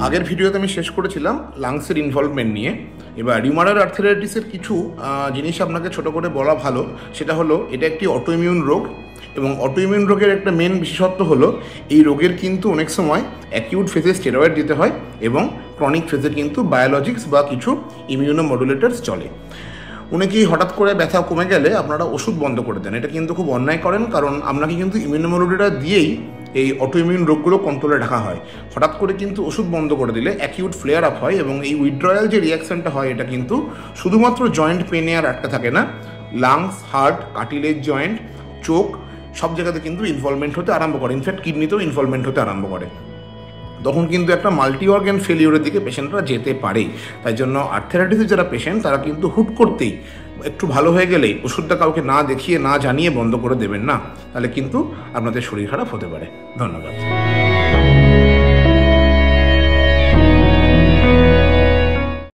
আগের ভিডিওতে আমি শেষ করেছিলাম লাংসের ইনভলভমেন্ট নিয়ে। এবার রিউমাটয়েড আর্থ্রাইটিসের কিছু জিনিস আপনাকে ছোট করে বলা ভালো। সেটা হলো এটা একটি অটোইমিউন রোগ, এবং অটোইমিউন রোগের একটা মেন বিশেষত্ব হলো এই রোগের কিন্তু অনেক সময় অ্যাকিউট ফেজে স্টেরয়েড দিতে হয় এবং ক্রনিক ফেজে কিন্তু বায়োলজিক্স বা কিছু ইমিউনোমডুলেটরস চলে। অনেকেই হঠাৎ করে ব্যথা কমে গেলে আপনারা ওষুধ বন্ধ করে দেন, এটা কিন্তু খুব অন্যায় করেন, কারণ আপনাকে কিন্তু ইমিউনোমডুলেটর দিয়েই এই অটোইমিউন রোগগুলো কন্ট্রোলে রাখা হয়। হঠাৎ করে কিন্তু ওষুধ বন্ধ করে দিলে অ্যাকিউট ফ্লেয়ার আপ হয়, এবং এই উইথড্রয়াল যে রিয়াকশনটা হয় এটা কিন্তু শুধুমাত্র জয়েন্ট পেনে আর একটা থাকে না, লাংস, হার্ট, কার্টিলেজ জয়েন্ট, চোখ সব জায়গাতে কিন্তু ইনভলভমেন্ট হতে আরম্ভ করে, ইনফ্যাক্ট কিডনিতেও ইনভলভমেন্ট হতে আরম্ভ করে। তখন কিন্তু একটা মাল্টি অর্গ্যান ফেলিওরের দিকে পেশেন্টরা যেতে পারে। তাই জন্য আর্থ্রাইটিসের যারা পেশেন্ট তারা কিন্তু হুট করতেই একটু ভালো হয়ে গেলেই ওষুধটা কাউকে না দেখিয়ে না জানিয়ে বন্ধ করে দেবেন না, তাহলে কিন্তু আপনাদের শরীর খারাপ হতে পারে। ধন্যবাদ।